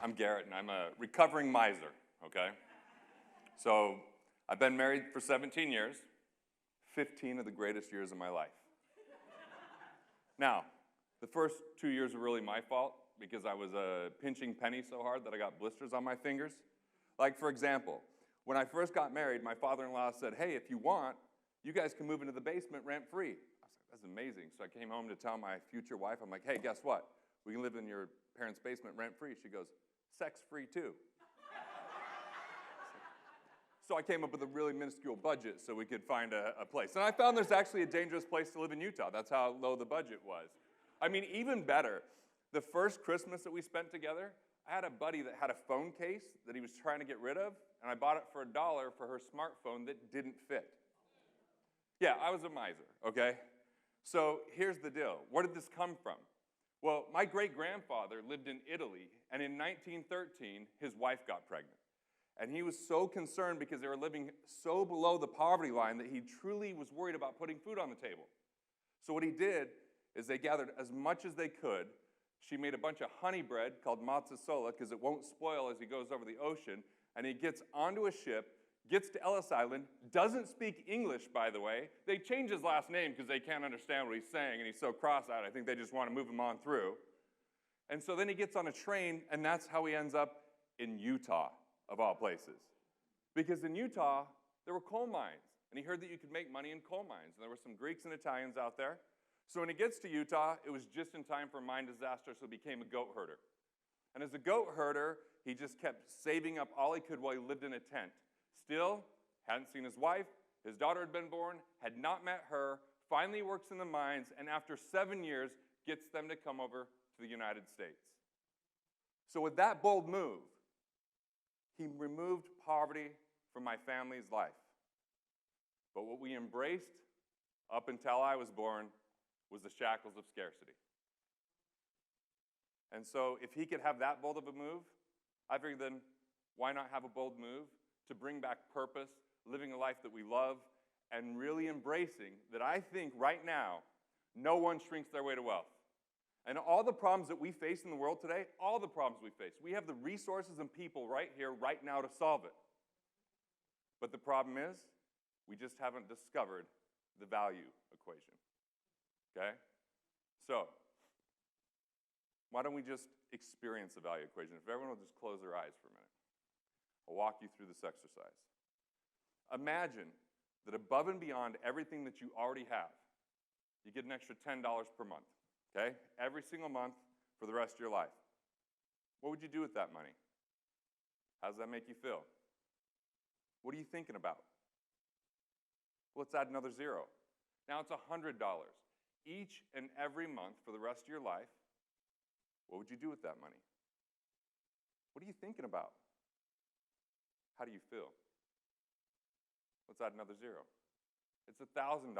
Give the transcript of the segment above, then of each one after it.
I'm Garrett, and I'm a recovering miser, okay? So I've been married for 17 years, 15 of the greatest years of my life. Now, the first 2 years were really my fault because I was pinching pennies so hard that I got blisters on my fingers. Like, for example, when I first got married, my father-in-law said, hey, if you want, you guys can move into the basement rent-free. I was like, that's amazing. So I came home to tell my future wife, I'm like, hey, guess what? We can live in your parents' basement rent-free. She goes, sex-free too. So I came up with a really minuscule budget so we could find a place. And I found there's actually a dangerous place to live in Utah. That's how low the budget was. I mean, even better, the first Christmas that we spent together, I had a buddy that had a phone case that he was trying to get rid of, and I bought it for $1 for her smartphone that didn't fit. Yeah, I was a miser, okay? So here's the deal. Where did this come from? Well, my great-grandfather lived in Italy, and in 1913, his wife got pregnant. And he was so concerned because they were living so below the poverty line that he truly was worried about putting food on the table. So what he did is they gathered as much as they could. She made a bunch of honey bread called mozzarella because it won't spoil as he goes over the ocean. And he gets onto a ship, gets to Ellis Island, doesn't speak English, by the way. They change his last name because they can't understand what he's saying, and he's so cross-eyed, I think they just want to move him on through. And so then he gets on a train, and that's how he ends up in Utah, of all places. Because in Utah, there were coal mines, and he heard that you could make money in coal mines, and there were some Greeks and Italians out there. So when he gets to Utah, it was just in time for a mine disaster, so he became a goat herder. And as a goat herder, he just kept saving up all he could while he lived in a tent. Still, hadn't seen his wife, his daughter had been born, had not met her, finally works in the mines, and after 7 years, gets them to come over to the United States. So with that bold move, he removed poverty from my family's life. But what we embraced up until I was born was the shackles of scarcity. And so if he could have that bold of a move, I figured then why not have a bold move to bring back purpose, living a life that we love, and really embracing that I think right now, no one shrinks their way to wealth. And all the problems that we face in the world today, all the problems we face, we have the resources and people right here, right now to solve it. But the problem is, we just haven't discovered the value equation, okay? So, why don't we just experience the value equation? If everyone will just close their eyes for a minute. I'll walk you through this exercise. Imagine that above and beyond everything that you already have, you get an extra $10 per month. Okay? Every single month for the rest of your life. What would you do with that money? How does that make you feel? What are you thinking about? Well, let's add another zero. Now it's $100. Each and every month for the rest of your life, what would you do with that money? What are you thinking about? How do you feel? Let's add another zero. It's $1,000.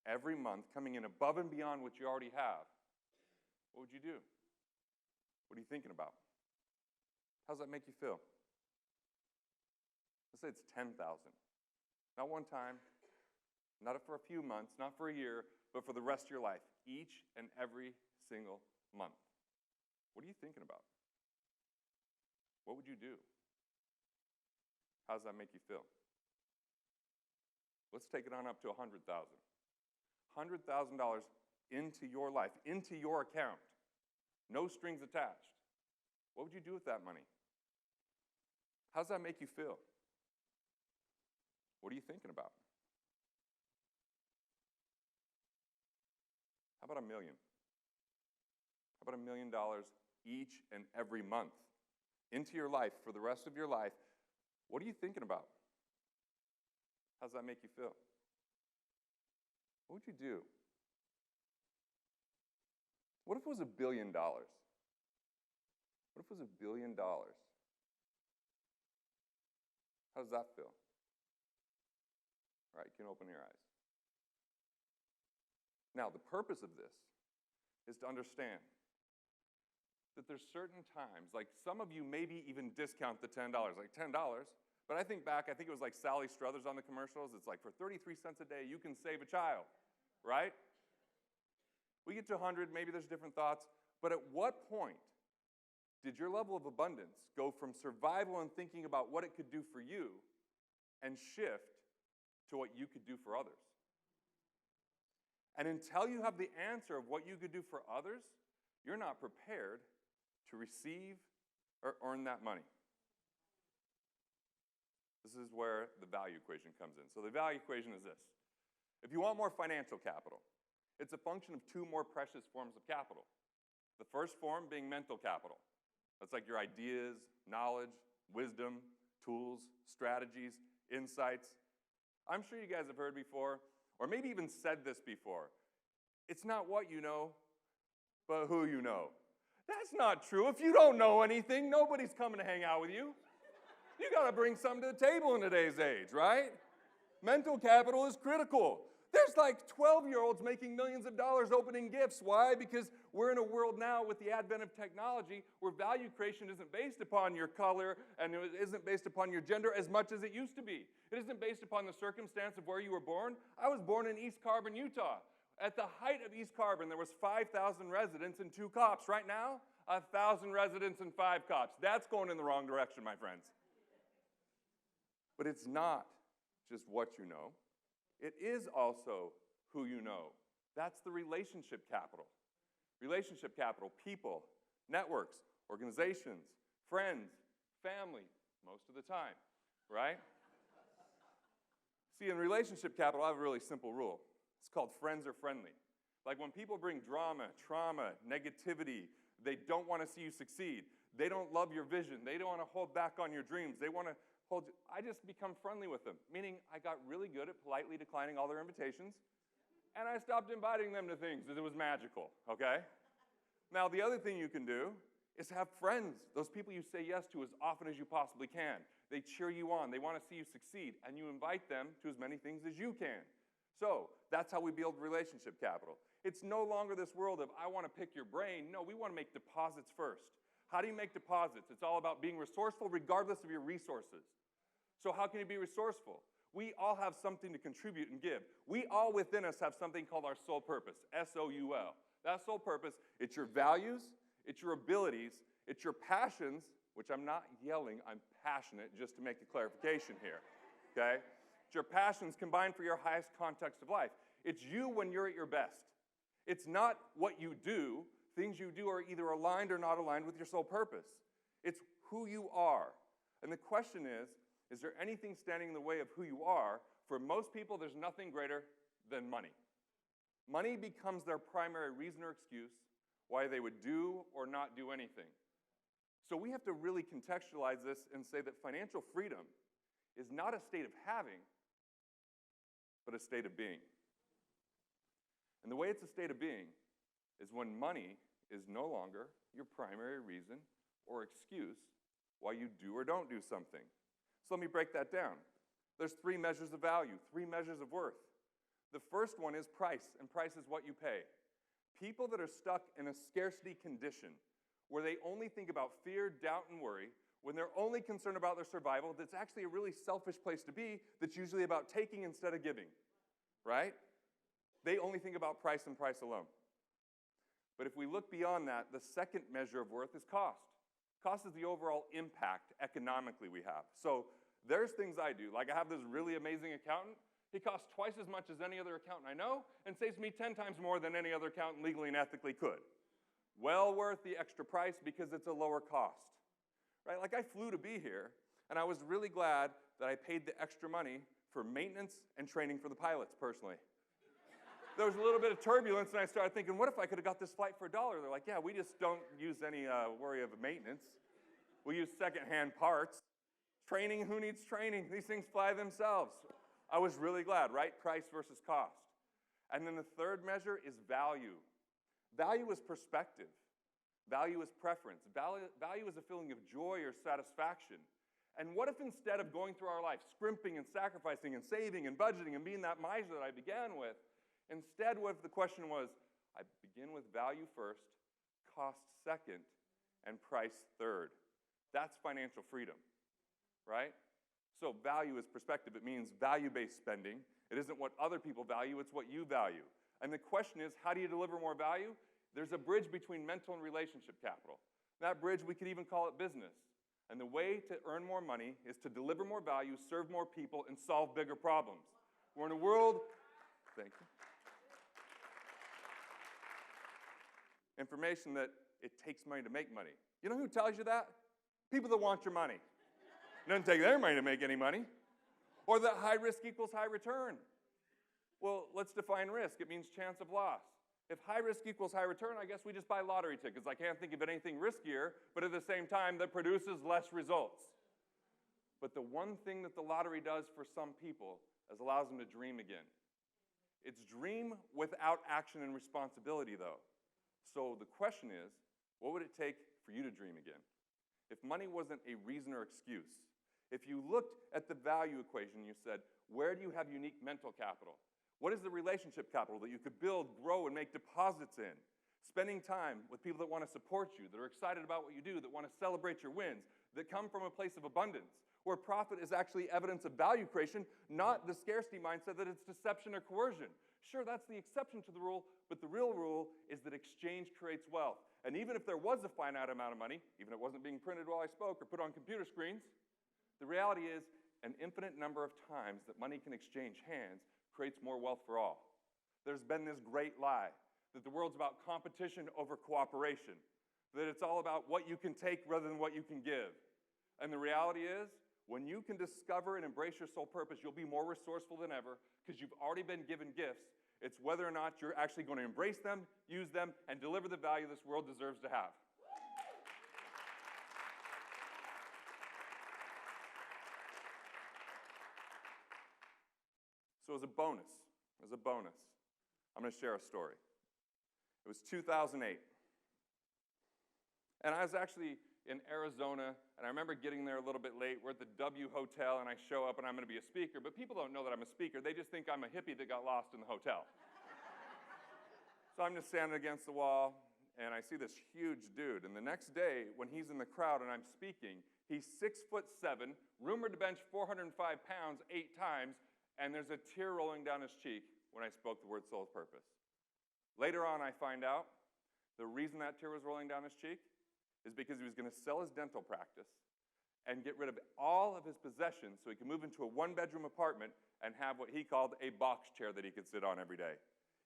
Every month, coming in above and beyond what you already have, what would you do? What are you thinking about? How does that make you feel? Let's say it's $10,000. Not one time, not for a few months, not for a year, but for the rest of your life, each and every single month. What are you thinking about? What would you do? How does that make you feel? Let's take it on up to $100,000. $100,000 into your life, into your account. No strings attached. What would you do with that money? How does that make you feel? What are you thinking about? How about $1 million? How about $1 million each and every month into your life for the rest of your life? What are you thinking about? How does that make you feel? What would you do? What if it was $1 billion? What if it was $1 billion? How does that feel? All right, you can open your eyes. Now, the purpose of this is to understand that there's certain times, like some of you maybe even discount the $10, like $10, but I think back, I think it was like Sally Struthers on the commercials. It's like for 33 cents a day, you can save a child, right? We get to 100, maybe there's different thoughts, but at what point Did your level of abundance go from survival and thinking about what it could do for you and shift to what you could do for others? And until you have the answer of what you could do for others, you're not prepared to receive or earn that money. This is where the value equation comes in. So the value equation is this. If you want more financial capital, it's a function of two more precious forms of capital. The first form being mental capital. That's like your ideas, knowledge, wisdom, tools, strategies, insights. I'm sure you guys have heard before, or maybe even said this before. It's not what you know, but who you know. That's not true. If you don't know anything, nobody's coming to hang out with you. You got to bring something to the table in today's age, right? Mental capital is critical. There's like 12-year-olds making millions of dollars opening gifts. Why? Because we're in a world now with the advent of technology where value creation isn't based upon your color and it isn't based upon your gender as much as it used to be. It isn't based upon the circumstance of where you were born. I was born in East Carbon, Utah. At the height of East Carbon, there was 5,000 residents and 2 cops. Right now, 1,000 residents and 5 cops. That's going in the wrong direction, my friends. But it's not just what you know. It is also who you know. That's the relationship capital. Relationship capital, people, networks, organizations, friends, family, most of the time, right? See, in relationship capital, I have a really simple rule. It's called friends are friendly. Like when people bring drama, trauma, negativity, they don't want to see you succeed. They don't love your vision. They don't want to hold back on your dreams. They want to I just become friendly with them, meaning I got really good at politely declining all their invitations, and I stopped inviting them to things because it was magical, okay? Now, the other thing you can do is have friends, those people you say yes to as often as you possibly can. They cheer you on. They want to see you succeed, and you invite them to as many things as you can. So that's how we build relationship capital. It's no longer this world of, I want to pick your brain. No, we want to make deposits first. How do you make deposits? It's all about being resourceful regardless of your resources. So how can you be resourceful? We all have something to contribute and give. We all within us have something called our soul purpose, S-O-U-L. That soul purpose, it's your values, it's your abilities, it's your passions, which I'm not yelling, I'm passionate, just to make a clarification here, okay? It's your passions combined for your highest context of life. It's you when you're at your best. It's not what you do. Things you do are either aligned or not aligned with your soul purpose. It's who you are. And the question is there anything standing in the way of who you are? For most people, there's nothing greater than money. Money becomes their primary reason or excuse why they would do or not do anything. So we have to really contextualize this and say that financial freedom is not a state of having, but a state of being. And the way it's a state of being is when money is no longer your primary reason or excuse why you do or don't do something. So let me break that down. There's 3 measures of value, 3 measures of worth. The first one is price, and price is what you pay. People that are stuck in a scarcity condition where they only think about fear, doubt, and worry, when they're only concerned about their survival, that's actually a really selfish place to be that's usually about taking instead of giving, right? They only think about price and price alone. But if we look beyond that, the second measure of worth is cost. Cost is the overall impact economically we have. So there's things I do. Like I have this really amazing accountant. He costs twice as much as any other accountant I know and saves me 10 times more than any other accountant legally and ethically could. Well worth the extra price because it's a lower cost, right? Like I flew to be here, and I was really glad that I paid the extra money for maintenance and training for the pilots personally. There was a little bit of turbulence, and I started thinking, what if I could have got this flight for $1? They're like, yeah, we just don't use any worry of maintenance. We use secondhand parts. Training, who needs training? These things fly themselves. I was really glad, right? Price versus cost. And then the third measure is value. Value is perspective. Value is preference. Value is a feeling of joy or satisfaction. And what if instead of going through our life, scrimping and sacrificing and saving and budgeting and being that miser that I began with, instead what if the question was, I begin with value first, cost second, and price third. That's financial freedom, right? So value is perspective. It means value-based spending. It isn't what other people value, it's what you value. And the question is, how do you deliver more value? There's a bridge between mental and relationship capital. That bridge, we could even call it business. And the way to earn more money is to deliver more value, serve more people, and solve bigger problems. We're in a world, thank you, information that it takes money to make money. You know who tells you that? People that want your money. It doesn't take their money to make any money. Or that high risk equals high return. Well, let's define risk. It means chance of loss. If high risk equals high return, I guess we just buy lottery tickets. I can't think of anything riskier, but at the same time, that produces less results. But the one thing that the lottery does for some people is allows them to dream again. It's dream without action and responsibility, though. So the question is, what would it take for you to dream again? If money wasn't a reason or excuse, if you looked at the value equation, you said, where do you have unique mental capital? What is the relationship capital that you could build, grow, and make deposits in? Spending time with people that want to support you, that are excited about what you do, that want to celebrate your wins, that come from a place of abundance, where profit is actually evidence of value creation, not the scarcity mindset that it's deception or coercion. Sure, that's the exception to the rule, but the real rule is that exchange creates wealth. And even if there was a finite amount of money, even if it wasn't being printed while I spoke or put on computer screens, the reality is an infinite number of times that money can exchange hands creates more wealth for all. There's been this great lie that the world's about competition over cooperation, that it's all about what you can take rather than what you can give. And the reality is, when you can discover and embrace your soul purpose, you'll be more resourceful than ever because you've already been given gifts. It's whether or not you're actually going to embrace them, use them, and deliver the value this world deserves to have. So as a bonus, I'm going to share a story. It was 2008. And I was actually in Arizona, and I remember getting there a little bit late. We're at the W Hotel, and I show up, and I'm going to be a speaker. But people don't know that I'm a speaker. They just think I'm a hippie that got lost in the hotel. So I'm just standing against the wall, and I see this huge dude. And the next day, when he's in the crowd and I'm speaking, he's 6'7", rumored to bench 405 pounds 8 times, and there's a tear rolling down his cheek when I spoke the word soul purpose. Later on, I find out the reason that tear was rolling down his cheek is because he was going to sell his dental practice and get rid of all of his possessions so he could move into a one-bedroom apartment and have what he called a box chair that he could sit on every day.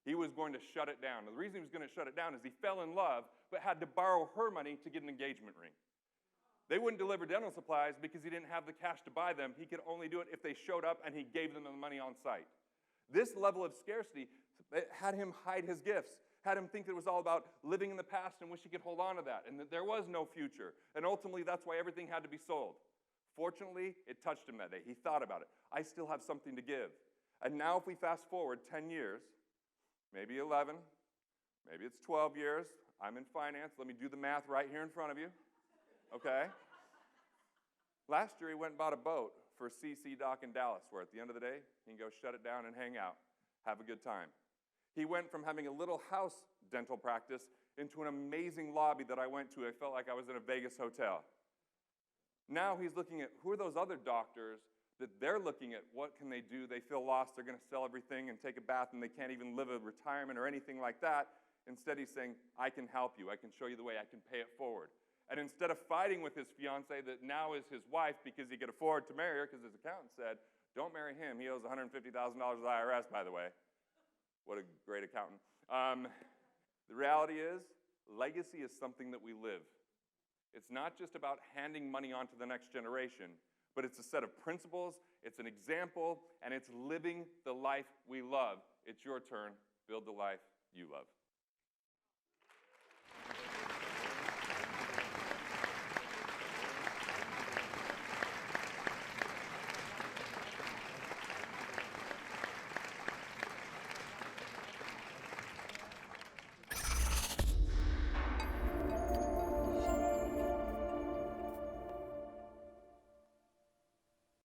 He was going to shut it down. And the reason he was going to shut it down is he fell in love but had to borrow her money to get an engagement ring. They wouldn't deliver dental supplies because he didn't have the cash to buy them. He could only do it if they showed up and he gave them the money on site. This level of scarcity had him hide his gifts, had him think that it was all about living in the past and wish he could hold on to that, and that there was no future. And ultimately, that's why everything had to be sold. Fortunately, it touched him that day. He thought about it. I still have something to give. And now if we fast forward 10 years, maybe 11, maybe it's 12 years, I'm in finance. Let me do the math right here in front of you. Okay? Last year, he went and bought a boat for CC Dock in Dallas, where at the end of the day, he can go shut it down and hang out, have a good time. He went from having a little house dental practice into an amazing lobby that I went to. I felt like I was in a Vegas hotel. Now he's looking at who are those other doctors that they're looking at what can they do. They feel lost. They're going to sell everything and take a bath, and they can't even live a retirement or anything like that. Instead, he's saying, I can help you. I can show you the way. I can pay it forward. And instead of fighting with his fiancée that now is his wife because he could afford to marry her because his accountant said, don't marry him. He owes $150,000 to the IRS, by the way. What a great accountant. The reality is, legacy is something that we live. It's not just about handing money on to the next generation, but it's a set of principles, it's an example, and it's living the life we love. It's your turn. Build the life you love.